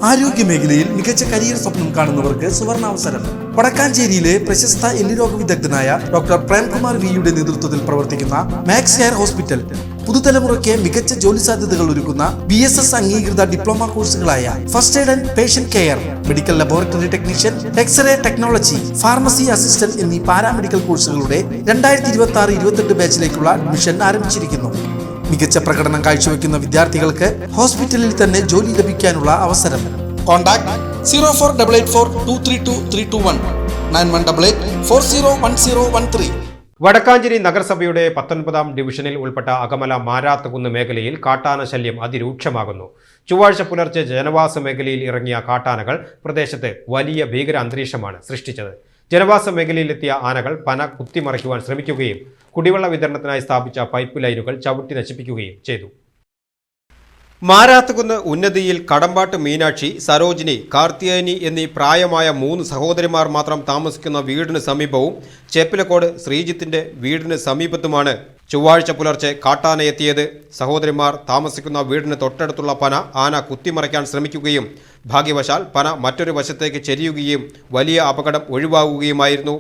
ആരോഗ്യമേഖലയിൽ മികച്ച കരിയർ സ്വപ്നം കാണുന്നവർക്ക് സുവർണാവസരം. വടക്കാഞ്ചേരിയിലെ പ്രശസ്ത എല്ലുരോഗ വിദഗ്ധനായ ഡോക്ടർ പ്രേംകുമാർ വിയുടെ നേതൃത്വത്തിൽ പ്രവർത്തിക്കുന്ന മാക്സ് ഹെയർ ഹോസ്പിറ്റൽ പുതുതലമുറയ്ക്ക് മികച്ച ജോലി സാധ്യതകൾ ഒരുക്കുന്ന BSS അംഗീകൃത ഡിപ്ലോമ കോഴ്സുകളായ first aid and patient care, medical laboratory technician, x ray technology, pharmacy assistant എന്നീ പാരാമെഡിക്കൽ കോഴ്സുകളുടെ 2026-28 ബാച്ചിലേക്കുള്ള അഡ്മിഷൻ ആരംഭിച്ചിരിക്കുന്നു. മികച്ച പ്രകടനം കാഴ്ചവെക്കുന്ന വിദ്യാർത്ഥികൾക്ക് ഹോസ്പിറ്റലിൽ തന്നെ ജോലി ലഭിക്കാനുള്ള അവസരം. കോൺടാക്ട് 0488423231 9188401013. വടക്കാഞ്ചേരി നഗരസഭയുടെ 19ാം ഡിവിഷനിൽ ഉൾപ്പെട്ട അകമല മാരാത്തുകുന്ന് മേഖലയിൽ കാട്ടാന ശല്യം അതിരൂക്ഷമാകുന്നു. ചൊവ്വാഴ്ച പുലർച്ചെ ജനവാസ മേഖലയിൽ ഇറങ്ങിയ കാട്ടാനകൾ പ്രദേശത്ത് വലിയ ഭീകര അന്തരീക്ഷമാണ് സൃഷ്ടിച്ചത്. ജനവാസ മേഖലയിലെത്തിയ ആനകൾ പന കുത്തിമറിക്കുവാൻ ശ്രമിക്കുകയും കുടിവെള്ള വിതരണത്തിനായി സ്ഥാപിച്ച പൈപ്പ് ലൈനുകൾ ചവിട്ടി നശിപ്പിക്കുകയും ചെയ്തു. മാരാത്തുകുന്ന് ഉന്നതിയിൽ കടമ്പാട്ട് മീനാക്ഷി, സരോജിനി, കാർത്തിയായനി എന്നീ പ്രായമായ 3 സഹോദരിമാർ മാത്രം താമസിക്കുന്ന വീടിന് സമീപവും ചേപ്പിലക്കോട് ശ്രീജിത്തിന്റെ വീടിന് സമീപത്തുമാണ് ചൊവ്വാഴ്ച പുലർച്ചെ കാട്ടാന എത്തിയത്. സഹോദരിമാർ താമസിക്കുന്ന വീടിന് തൊട്ടടുത്തുള്ള പന ആന കുത്തിമറിക്കാൻ ശ്രമിക്കുകയും ഭാഗ്യവശാൽ പന മറ്റൊരു വശത്തേക്ക് ചെരിയുകയും വലിയ അപകടം ഒഴിവാകുകയുമായിരുന്നു.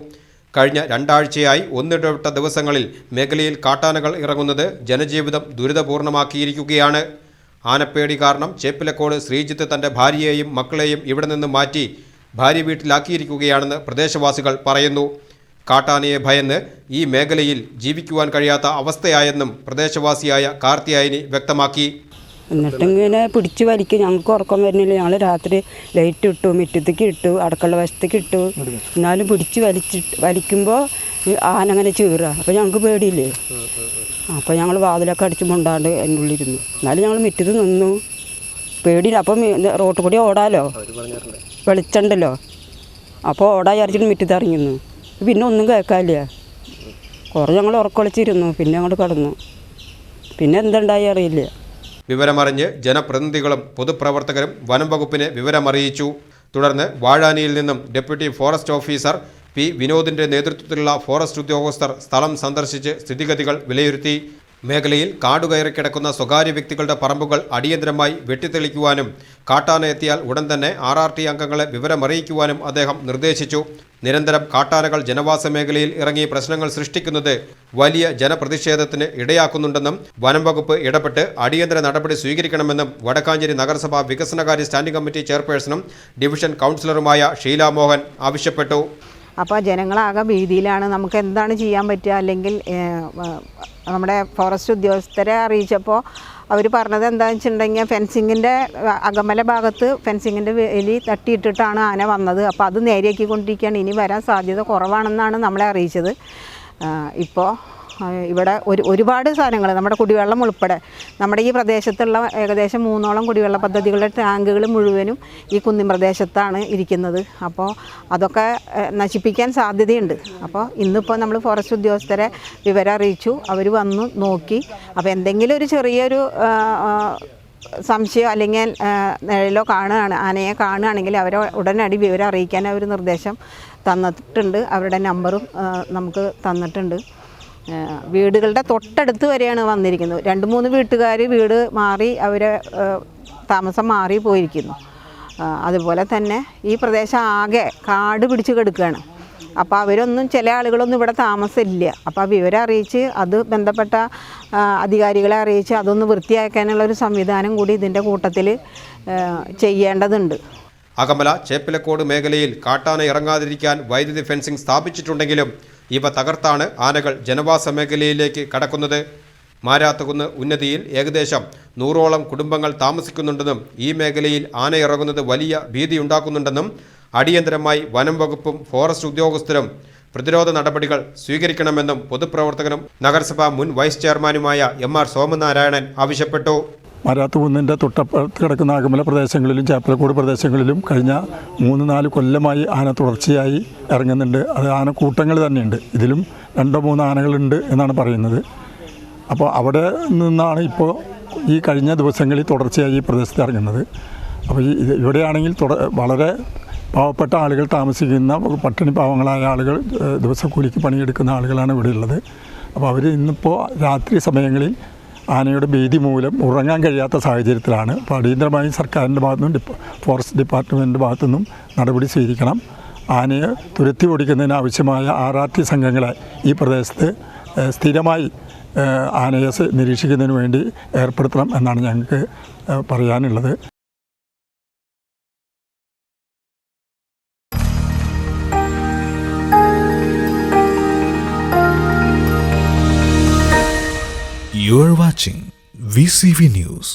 കഴിഞ്ഞ 2 ആഴ്ചയായി ഒന്നിടവിട്ട ദിവസങ്ങളിൽ മേഖലയിൽ കാട്ടാനകൾ ഇറങ്ങുന്നത് ജനജീവിതം ദുരിതപൂർണമാക്കിയിരിക്കുകയാണ്. ആനപ്പേടി കാരണം ചേപ്പിലക്കോട് ശ്രീജിത്ത് തൻ്റെ ഭാര്യയെയും മക്കളെയും ഇവിടെ നിന്ന് മാറ്റി ഭാര്യ വീട്ടിലാക്കിയിരിക്കുകയാണെന്ന് പ്രദേശവാസികൾ പറയുന്നു. കാട്ടാനയെ ഭയന്ന് ഈ മേഖലയിൽ ജീവിക്കുവാൻ കഴിയാത്ത അവസ്ഥയായെന്നും പ്രദേശവാസിയായ കാർത്തിയായനി വ്യക്തമാക്കി. എന്നിട്ടിങ്ങനെ പിടിച്ച് വലിക്കും. ഞങ്ങൾക്ക് ഉറക്കം വരുന്നില്ല. ഞങ്ങൾ രാത്രി ലൈറ്റ് ഇട്ടു, മുറ്റത്തേക്ക് ഇട്ടു, അടുക്കള വശത്തേക്ക് ഇട്ടു. എന്നാലും പിടിച്ച് വലിക്കുമ്പോൾ ആന അങ്ങനെ ചീറുക. അപ്പോൾ ഞങ്ങൾക്ക് പേടിയില്ലേ. അപ്പോൾ ഞങ്ങൾ വാതിലൊക്കെ അടിച്ച് മുണ്ടാണ്ട് എൻ്റെ ഉള്ളിരുന്നു. എന്നാലും ഞങ്ങൾ മുറ്റത്ത് നിന്നു, പേടിയില്ല. അപ്പം റോട്ടിൽ കൂടി ഓടാലോ, വെളിച്ചുണ്ടല്ലോ. അപ്പോൾ ഓടാ വിചാരിച്ചിട്ട് മുറ്റത്ത് ഇറങ്ങിയിരുന്നു. പിന്നെ ഒന്നും കേൾക്കാനില്ല. കുറേ ഞങ്ങൾ ഉറക്കൊളിച്ചിരുന്നു. പിന്നെ ഞങ്ങൾ കിടന്നു. പിന്നെ എന്തുണ്ടായി അറിയില്ല. വിവരമറിഞ്ഞ് ജനപ്രതിനിധികളും പൊതുപ്രവർത്തകരും വനം വകുപ്പിനെ വിവരമറിയിച്ചു. തുടർന്ന് വാഴാനിയിൽ നിന്നും ഡെപ്യൂട്ടി ഫോറസ്റ്റ് ഓഫീസർ പി വിനോദിന്റെ നേതൃത്വത്തിലുള്ള ഫോറസ്റ്റ് ഉദ്യോഗസ്ഥർ സ്ഥലം സന്ദർശിച്ച് സ്ഥിതിഗതികൾ വിലയിരുത്തി. മേഖലയിൽ കാടുകയറി കിടക്കുന്ന സ്വകാര്യ വ്യക്തികളുടെ പറമ്പുകൾ അടിയന്തരമായി വെട്ടിത്തെളിക്കുവാനും കാട്ടാന എത്തിയാൽ ഉടൻ തന്നെ RRT അംഗങ്ങളെ വിവരമറിയിക്കുവാനും അദ്ദേഹം നിർദ്ദേശിച്ചു. നിരന്തരം കാട്ടാനകൾ ജനവാസ മേഖലയിൽ ഇറങ്ങി പ്രശ്നങ്ങൾ സൃഷ്ടിക്കുന്നത് വലിയ ജനപ്രതിഷേധത്തിന് ഇടയാക്കുന്നുണ്ടെന്നും വനം വകുപ്പ് ഇടപെട്ട് അടിയന്തര നടപടി സ്വീകരിക്കണമെന്നും വടക്കാഞ്ചേരി നഗരസഭാ വികസനകാര്യ സ്റ്റാൻഡിംഗ് കമ്മിറ്റി ചെയർപേഴ്സണും ഡിവിഷൻ കൗൺസിലറുമായ ഷീല മോഹൻ ആവശ്യപ്പെട്ടു. അപ്പോൾ ജനങ്ങളാകെ ഭീതിയിലാണ്. നമുക്ക് എന്താണ് ചെയ്യാൻ പറ്റുക? അല്ലെങ്കിൽ നമ്മുടെ ഫോറസ്റ്റ് ഉദ്യോഗസ്ഥരെ അറിയിച്ചപ്പോൾ അവർ പറഞ്ഞത് എന്താണെന്ന് വെച്ചിട്ടുണ്ടെങ്കിൽ ഫെൻസിങ്ങിൻ്റെ അകമല ഭാഗത്ത് ഫെൻസിങ്ങിൻ്റെ വേലി തട്ടിയിട്ടിട്ടാണ് ആന വന്നത്. അപ്പോൾ അത് നേരെയാക്കിക്കൊണ്ടിരിക്കുകയാണ്. ഇനി വരാൻ സാധ്യത കുറവാണെന്നാണ് നമ്മളെ അറിയിച്ചത്. ഇപ്പോൾ ഇവിടെ ഒരുപാട് സാധനങ്ങൾ, നമ്മുടെ കുടിവെള്ളം ഉൾപ്പെടെ നമ്മുടെ ഈ പ്രദേശത്തുള്ള ഏകദേശം 3ഓളം കുടിവെള്ള പദ്ധതികളുടെ ടാങ്കുകൾ മുഴുവനും ഈ കുന്നിൻ പ്രദേശത്താണ് ഇരിക്കുന്നത്. അപ്പോൾ അതൊക്കെ നശിപ്പിക്കാൻ സാധ്യതയുണ്ട്. അപ്പോൾ ഇന്നിപ്പോൾ നമ്മൾ ഫോറസ്റ്റ് ഉദ്യോഗസ്ഥരെ വിവരം അറിയിച്ചു. അവർ വന്നു നോക്കി. അപ്പോൾ എന്തെങ്കിലും ഒരു ചെറിയൊരു സംശയം അല്ലെങ്കിൽ നിഴലോ ആനയെ കാണുകയാണെങ്കിൽ അവരെ ഉടനടി വിവരം അറിയിക്കാൻ അവർ നിർദ്ദേശം തന്നിട്ടുണ്ട്. അവരുടെ നമ്പറും നമുക്ക് തന്നിട്ടുണ്ട്. വീടുകളുടെ തൊട്ടടുത്ത് വരെയാണ് വന്നിരിക്കുന്നത്. 2-3 വീട്ടുകാർ വീട് മാറി അവരെ താമസം മാറി പോയിരിക്കുന്നു. അതുപോലെ തന്നെ ഈ പ്രദേശം ആകെ കാട് പിടിച്ച് കിടക്കുകയാണ്. അപ്പോൾ അവരൊന്നും, ചില ആളുകളൊന്നും ഇവിടെ താമസമില്ല. അപ്പോൾ ആ വിവരം അറിയിച്ച് അത് ബന്ധപ്പെട്ട അധികാരികളെ അറിയിച്ച് അതൊന്ന് വൃത്തിയാക്കാനുള്ളൊരു സംവിധാനം കൂടി ഇതിൻ്റെ കൂട്ടത്തിൽ ചെയ്യേണ്ടതുണ്ട്. അകമല ചേപ്പിലക്കോട് മേഖലയിൽ കാട്ടാന ഇറങ്ങാതിരിക്കാൻ വൈദ്യുതി ഫെൻസിംഗ് സ്ഥാപിച്ചിട്ടുണ്ടെങ്കിലും ഇവ തകർത്താണ് ആനകൾ ജനവാസ മേഖലയിലേക്ക് കടക്കുന്നത്. മാരാത്തുകുന്ന് ഉന്നതിയിൽ ഏകദേശം 100ഓളം കുടുംബങ്ങൾ താമസിക്കുന്നുണ്ടെന്നും ഈ മേഖലയിൽ ആന ഇറങ്ങുന്നത് വലിയ ഭീതിയുണ്ടാക്കുന്നുണ്ടെന്നും അടിയന്തരമായി വനം വകുപ്പും ഫോറസ്റ്റ് ഉദ്യോഗസ്ഥരും പ്രതിരോധ നടപടികൾ സ്വീകരിക്കണമെന്നും പൊതുപ്രവർത്തകനും നഗരസഭാ മുൻ വൈസ് ചെയർമാനുമായ MR സോമനാരായണൻ ആവശ്യപ്പെട്ടു. മാരാത്തുകുന്നിൻ്റെ തൊട്ടപ്പുറത്ത് കിടക്കുന്ന അകമല പ്രദേശങ്ങളിലും ചേപ്പലക്കോട് പ്രദേശങ്ങളിലും കഴിഞ്ഞ 3-4 കൊല്ലമായി ആന തുടർച്ചയായി ഇറങ്ങുന്നുണ്ട്. അത് ആനക്കൂട്ടങ്ങൾ തന്നെയുണ്ട്. ഇതിലും 2-3 ആനകളുണ്ട് എന്നാണ് പറയുന്നത്. അപ്പോൾ അവിടെ നിന്നാണ് ഇപ്പോൾ ഈ കഴിഞ്ഞ ദിവസങ്ങളിൽ തുടർച്ചയായി ഈ പ്രദേശത്ത് ഇറങ്ങുന്നത്. അപ്പോൾ ഇവിടെയാണെങ്കിൽ വളരെ പാവപ്പെട്ട ആളുകൾ താമസിക്കുന്ന, പട്ടിണി പാവങ്ങളായ ആളുകൾ, ദിവസക്കൂലിക്ക് പണിയെടുക്കുന്ന ആളുകളാണ് ഇവിടെ ഉള്ളത്. അപ്പോൾ അവർ ഇന്നിപ്പോൾ രാത്രി സമയങ്ങളിൽ ആനയുടെ ഭീതി മൂലം ഉറങ്ങാൻ കഴിയാത്ത സാഹചര്യത്തിലാണ്. അപ്പോൾ അടിയന്തരമായി സർക്കാരിൻ്റെ ഭാഗത്തുനിന്നും ഫോറസ്റ്റ് ഡിപ്പാർട്ട്മെൻറ്റിൻ്റെ ഭാഗത്തുനിന്നും നടപടി സ്വീകരിക്കണം. ആനയെ തുരത്തി ഓടിക്കുന്നതിന് ആവശ്യമായ RRT സംഘങ്ങളെ ഈ പ്രദേശത്ത് സ്ഥിരമായി ആനയെ നിരീക്ഷിക്കുന്നതിന് വേണ്ടി ഏർപ്പെടുത്തണം എന്നാണ് ഞങ്ങൾക്ക് പറയാനുള്ളത്. You are watching VCV News.